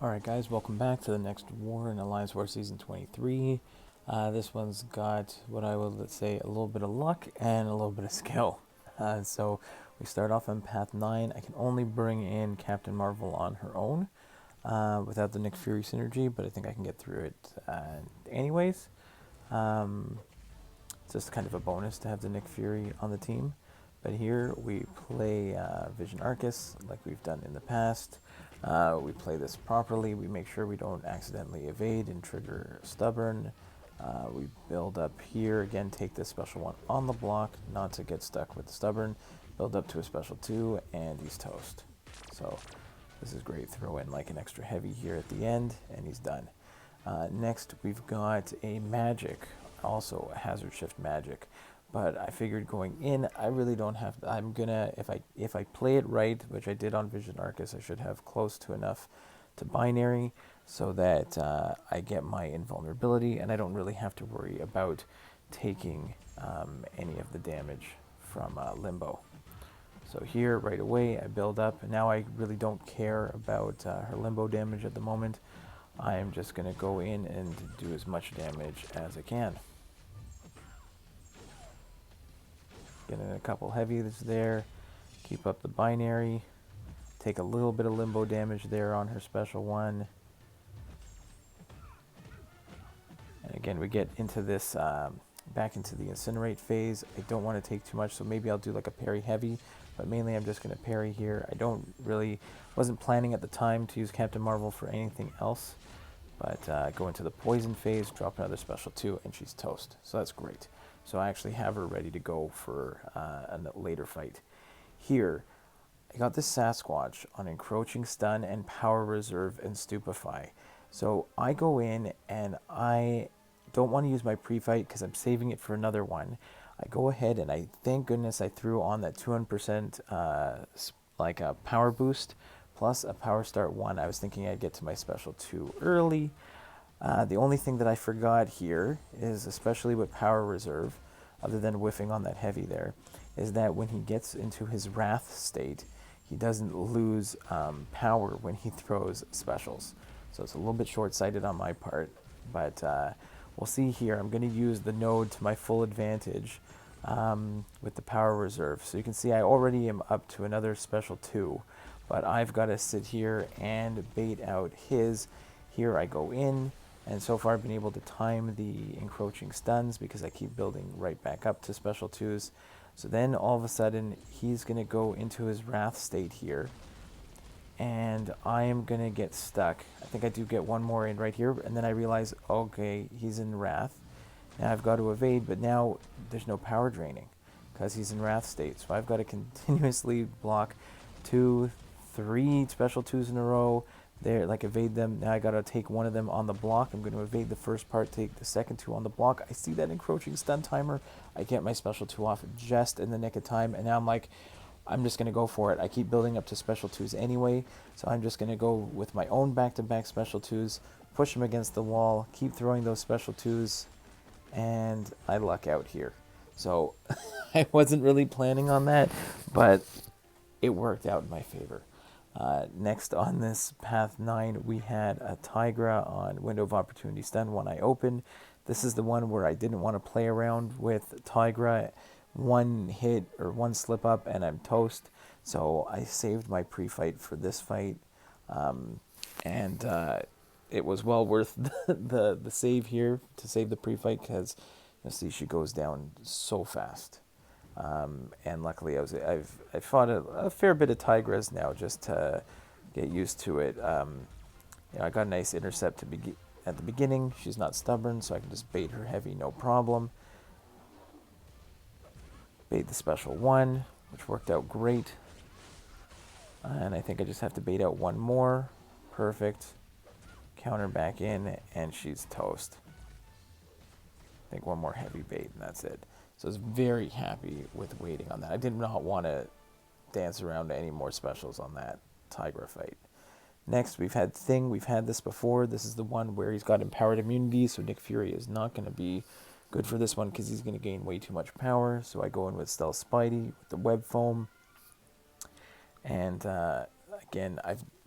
Alright guys, welcome back to the next war in Alliance War Season 23. This one's got what I would say a little bit of luck and a little bit of skill. So we start off on Path 9. I can only bring in Captain Marvel on her own without the Nick Fury synergy, but I think I can get through it anyways. It's just kind of a bonus to have the Nick Fury on the team. But here we play Vision Arcus like we've done in the past. We play this properly. We make sure we don't accidentally evade and trigger Stubborn. We build up here. Again, take this special one on the block, not to get stuck with the Stubborn. Build up to a special 2, and he's toast. So this is great. Throw in like an extra heavy here at the end, and he's done. Next, we've got a Magik, also a Hazard Shift Magik. But I figured going in, I really don't have to, I'm gonna, if I play it right, which I did on Vision Arcus, I should have close to enough to binary so that I get my invulnerability, and I don't really have to worry about taking any of the damage from Limbo. So here, right away, I build up, and now I really don't care about her Limbo damage at the moment. I am just gonna go in and do as much damage as I can. Getting a couple heavies there, keep up the binary, take a little bit of Limbo damage there on her special 1. And again, we get into this, back into the Incinerate phase. I don't want to take too much, so maybe I'll do like a parry heavy, but mainly I'm just going to parry here. I wasn't planning at the time to use Captain Marvel for anything else, but go into the poison phase, drop another special 2, and she's toast. So that's great. So I actually have her ready to go for a later fight. Here, I got this Sasquatch on Encroaching Stun and Power Reserve and Stupefy. So I go in and I don't want to use my pre-fight because I'm saving it for another one. I go ahead and thank goodness I threw on that 200% like a power boost plus a power start 1. I was thinking I'd get to my special 2 early. The only thing that I forgot here is, especially with Power Reserve, other than whiffing on that heavy there, is that when he gets into his Wrath state, he doesn't lose power when he throws specials. So it's a little bit short-sighted on my part, but we'll see here. I'm going to use the node to my full advantage with the Power Reserve. So you can see I already am up to another special 2, but I've got to sit here and bait out his. Here I go in. And so far I've been able to time the encroaching stuns because I keep building right back up to special 2s. So then all of a sudden he's going to go into his Wrath state here. And I am going to get stuck. I think I do get one more in right here. And then I realize, okay, he's in Wrath. Now I've got to evade, but now there's no power draining because he's in Wrath state. So I've got to continuously block 2, 3 special 2s in a row. There, like evade them. Now I gotta take one of them on the block. I'm gonna evade the first part, take the second 2 on the block. I see that encroaching stun timer. I get my special 2 off just in the nick of time, and now I'm like, I'm just gonna go for it. I keep building up to special 2s anyway, so I'm just gonna go with my own back-to-back special 2s, push them against the wall, keep throwing those special 2s, and I luck out here. So I wasn't really planning on that, but it worked out in my favor. Next on this Path 9, we had a Tigra on Window of Opportunity Stun, one I opened. This is the one where I didn't want to play around with Tigra. One hit or one slip up and I'm toast. So I saved my pre-fight for this fight. And it was well worth the save here to save the pre-fight because you'll see she goes down so fast. And luckily I've fought a fair bit of Tigras now just to get used to it. I got a nice intercept at the beginning. She's not stubborn, so I can just bait her heavy, no problem. Bait the special 1, which worked out great. And I think I just have to bait out one more. Perfect. Counter back in, and she's toast. I think one more heavy bait, and that's it. So I was very happy with waiting on that. I did not want to dance around to any more specials on that Tigra fight. Next, we've had Thing. We've had this before. This is the one where he's got empowered immunity, so Nick Fury is not going to be good for this one because he's going to gain way too much power. So I go in with Stealth Spidey with the Web Foam. And I again,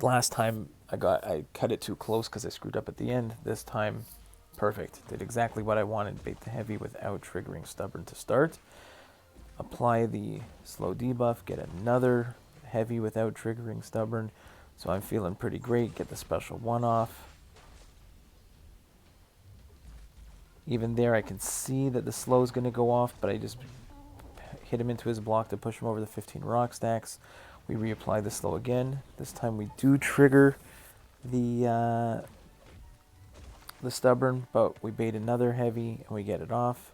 last time I cut it too close because I screwed up at the end. This time, perfect. Did exactly what I wanted. Bait the heavy without triggering stubborn to start. Apply the slow debuff. Get another heavy without triggering stubborn. So I'm feeling pretty great. Get the special one off. Even there, I can see that the slow is going to go off, but I just hit him into his block to push him over the 15 rock stacks. We reapply the slow again. This time we do trigger the stubborn, but we bait another heavy and we get it off.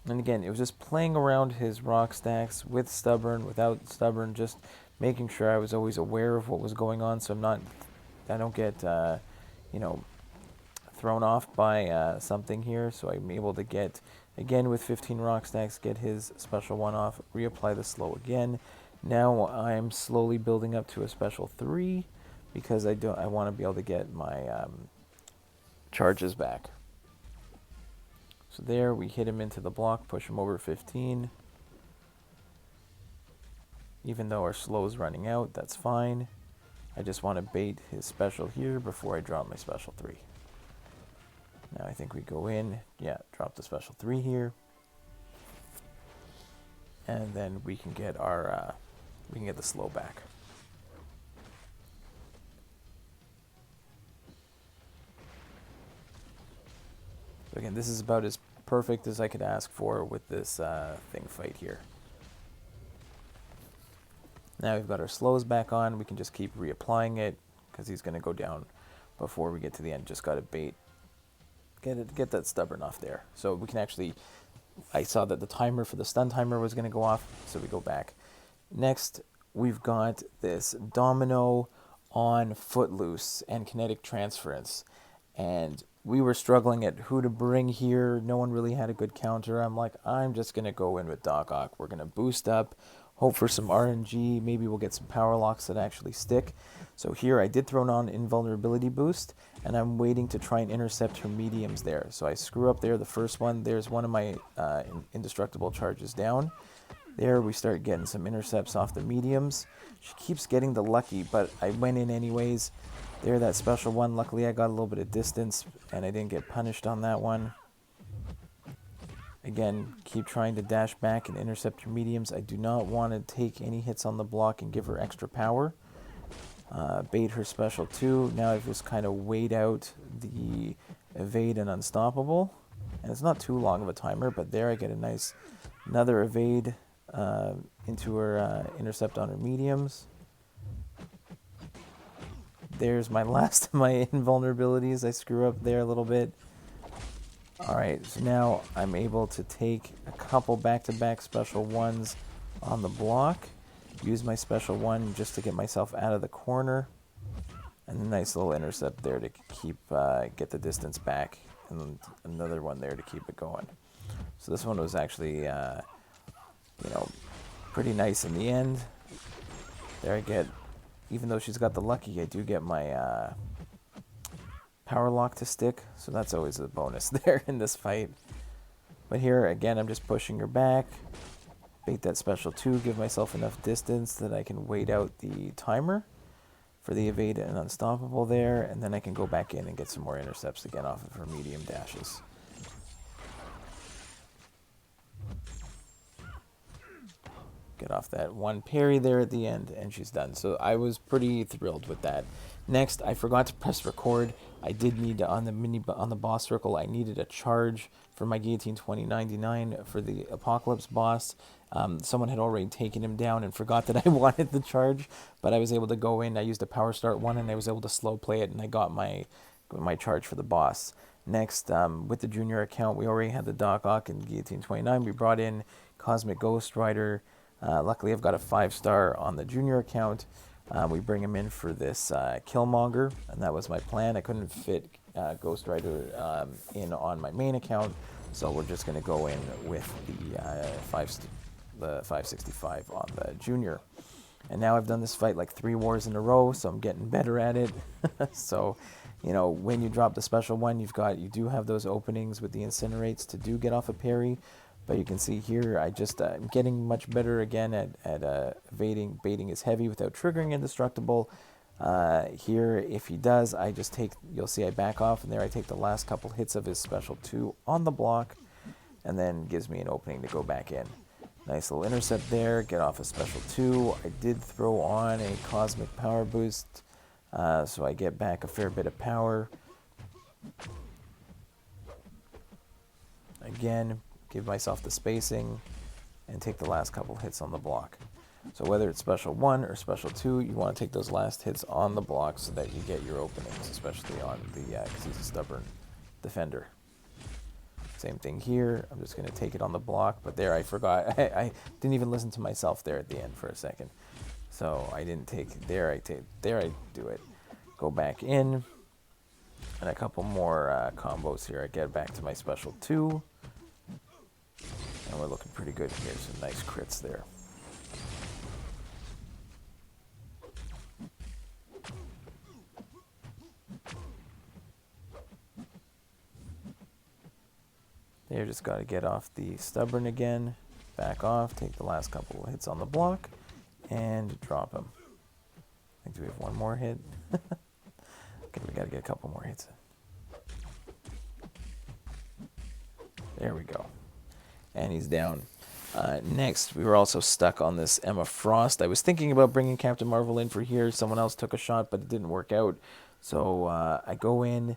And again, it was just playing around his rock stacks with stubborn, without stubborn, just making sure I was always aware of what was going on, so I don't get, you know, thrown off by something here. So I'm able to get, again with 15 rock stacks, get his special one off, reapply the slow again. Now I'm slowly building up to a special 3 because I want to be able to get my charges back. So there, we hit him into the block, push him over 15. Even though our slow is running out, that's fine. I just want to bait his special here before I drop my special 3. Now I think we go in, yeah, drop the special 3 here. And then we can get our, we can get the slow back. So again, this is about as perfect as I could ask for with this thing fight here. Now we've got our slows back on. We can just keep reapplying it because he's going to go down before we get to the end. Just got to bait. Get that stubborn off there. So we can actually, I saw that the timer for the stun timer was going to go off, so we go back. Next, we've got this Domino on Footloose and kinetic transference. And we were struggling at who to bring here. No one really had a good counter. I'm like, I'm just going to go in with Doc Ock. We're going to boost up, hope for some RNG. Maybe we'll get some power locks that actually stick. So here I did throw on invulnerability boost, and I'm waiting to try and intercept her mediums there. So I screw up there, the first one. There's one of my indestructible charges down. There we start getting some intercepts off the mediums. She keeps getting the lucky, but I went in anyways. There, that special one. Luckily I got a little bit of distance, and I didn't get punished on that one. Again, keep trying to dash back and intercept your mediums. I do not want to take any hits on the block and give her extra power. Bait her special 2. Now I've just kind of weighed out the evade and unstoppable. And it's not too long of a timer, but there I get a nice, another evade into her intercept on her mediums. There's my last of my invulnerabilities. I screw up there a little bit. Alright, so now I'm able to take a couple back-to-back special 1s on the block. Use my special 1 just to get myself out of the corner. And a nice little intercept there to keep get the distance back. And then another one there to keep it going. So this one was actually, you know, pretty nice in the end. There I get, even though she's got the lucky, I do get my power lock to stick, so that's always a bonus there in this fight. But here again, I'm just pushing her back, bait that special 2, give myself enough distance that I can wait out the timer for the evade and unstoppable there, and then I can go back in and get some more intercepts again off of her medium dashes. Get off that one parry there at the end, and she's done. So I was pretty thrilled with that. Next, I forgot to press record. I did need to, on the boss circle, I needed a charge for my Guillotine 2099 for the Apocalypse boss. Someone had already taken him down and forgot that I wanted the charge, but I was able to go in. I used a power start 1, and I was able to slow play it, and I got my charge for the boss. Next, with the junior account, we already had the Doc Ock and Guillotine 29. We brought in Cosmic Ghost Rider. Luckily, I've got a 5-star on the junior account. We bring him in for this Killmonger, and that was my plan. I couldn't fit Ghost Rider in on my main account, so we're just going to go in with the 565 on the junior. And now I've done this fight like 3 wars in a row, so I'm getting better at it. So, you know, when you drop the special 1, you do have those openings with the incinerates to get off a parry. But you can see here, I'm getting much better again at evading, baiting his heavy without triggering indestructible. Here, if he does, I just take, you'll see I back off, and there I take the last couple hits of his special 2 on the block, and then gives me an opening to go back in. Nice little intercept there, get off a special 2. I did throw on a cosmic power boost, so I get back a fair bit of power. Again, give myself the spacing, and take the last couple hits on the block. So whether it's special 1 or special 2, you want to take those last hits on the block so that you get your openings, especially on the, because he's a stubborn defender. Same thing here. I'm just going to take it on the block, but there I forgot. I didn't even listen to myself there at the end for a second. So I didn't take, there I do it. Go back in, and a couple more combos here. I get back to my special 2, and we're looking pretty good here. Some nice crits there. There, just got to get off the stubborn again, back off, take the last couple of hits on the block, and drop him. I think, do we have one more hit? Okay, we got to get a couple more hits in. There we go. And he's down. Next, we were also stuck on this Emma Frost. I was thinking about bringing Captain Marvel in for here. Someone else took a shot, but it didn't work out. So I go in,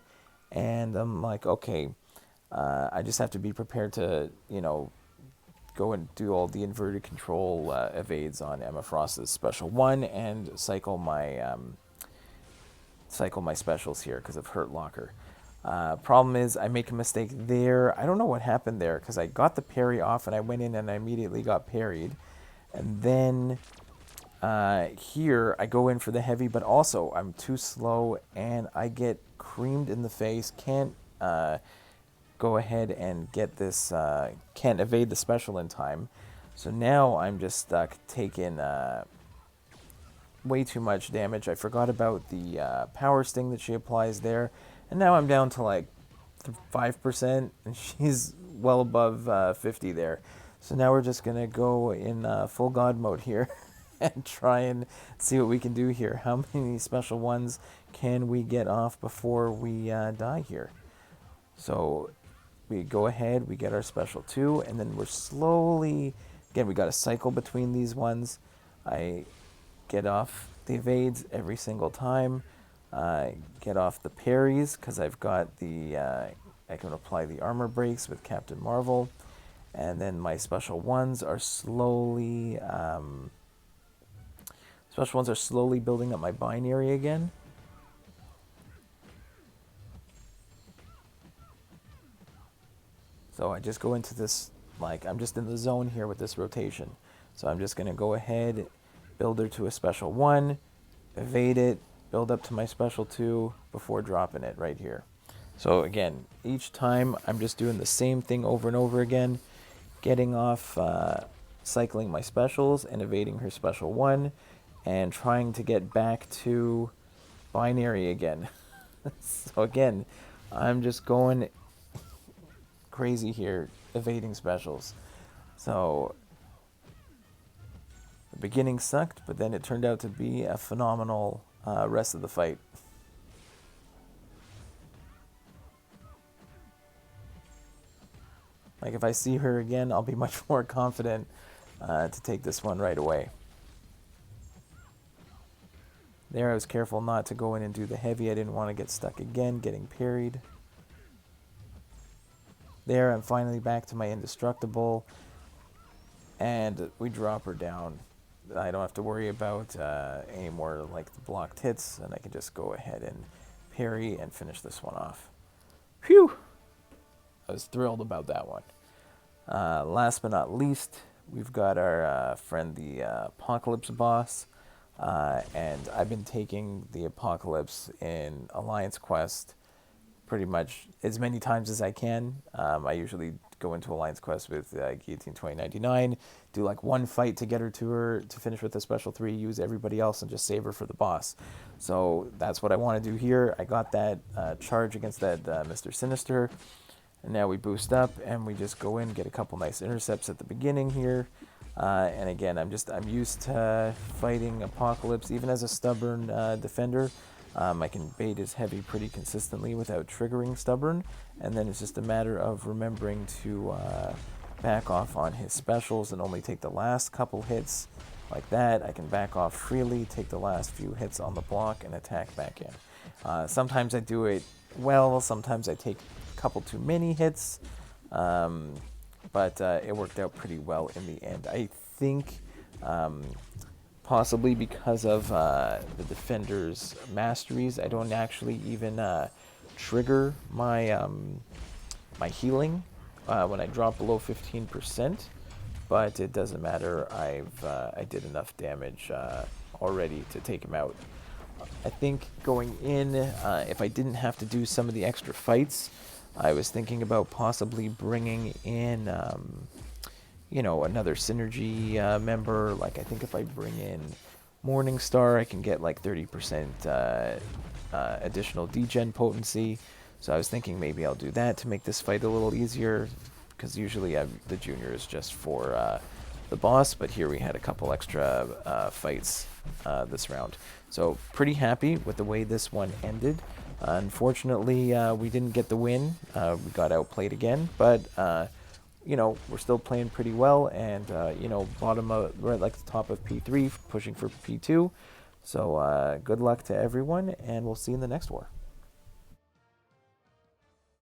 and I'm like, okay, I just have to be prepared to, you know, go and do all the inverted control evades on Emma Frost's special 1 and cycle my specials here because of Hurt Locker. Problem is, I make a mistake there. I don't know what happened there because I got the parry off and I went in and I immediately got parried. And then here I go in for the heavy, but also I'm too slow and I get creamed in the face. Can't go ahead and get this, can't evade the special in time. So now I'm just stuck taking way too much damage. I forgot about the power sting that she applies there. And now I'm down to like 5%, and she's well above 50 there. So now we're just going to go in full god mode here and try and see what we can do here. How many special ones can we get off before we die here? So we go ahead, we get our special 2, and then we're slowly, again, we got to cycle between these ones. I get off the evades every single time. Get off the parries because I've got the, I can apply the armor breaks with Captain Marvel. And then my special ones are slowly, building up my binary again. So I just go into this, like, I'm just in the zone here with this rotation. So I'm just going to go ahead, build her to a special 1, evade it, build up to my special 2 before dropping it right here. So again, each time I'm just doing the same thing over and over again, getting off, cycling my specials and evading her special 1, and trying to get back to binary again. So again, I'm just going crazy here, evading specials. So the beginning sucked, but then it turned out to be a phenomenal rest of the fight. Like, if I see her again, I'll be much more confident to take this one right away. There, I was careful not to go in and do the heavy. I didn't want to get stuck again, getting parried. There, I'm finally back to my indestructible, and we drop her down. I don't have to worry about any more like the blocked hits, and I can just go ahead and parry and finish this one off. Phew! I was thrilled about that one. Last but not least, we've got our friend the Apocalypse boss, and I've been taking the Apocalypse in Alliance Quest pretty much as many times as I can. I usually go into Alliance Quest with Guillotine 2099, do like one fight to get her to finish with a special 3, use everybody else, and just save her for the boss. So that's what I want to do here. I got that charge against that Mr. Sinister. And now we boost up and we just go in, get a couple nice intercepts at the beginning here. And again, I'm used to fighting Apocalypse, even as a stubborn defender. I can bait his heavy pretty consistently without triggering stubborn, and then it's just a matter of remembering to back off on his specials and only take the last couple hits. Like that, I can back off freely, take the last few hits on the block, and attack back in. Sometimes I do it well, sometimes I take a couple too many hits, but it worked out pretty well in the end. I think possibly because of the defender's masteries, I don't actually even trigger my my healing when I drop below 15%. But it doesn't matter. I did enough damage already to take him out. I think going in, if I didn't have to do some of the extra fights, I was thinking about possibly bringing in, you know, another synergy member. Like I think if I bring in Morningstar, I can get like 30% additional degen potency. So I was thinking maybe I'll do that to make this fight a little easier, because usually the junior is just for the boss, but here we had a couple extra fights this round. So pretty happy with the way this one ended. Unfortunately, we didn't get the win. We got outplayed again, but you know, we're still playing pretty well, and you know, bottom of, right like the top of P3, pushing for P2. So good luck to everyone, and we'll see you in the next war.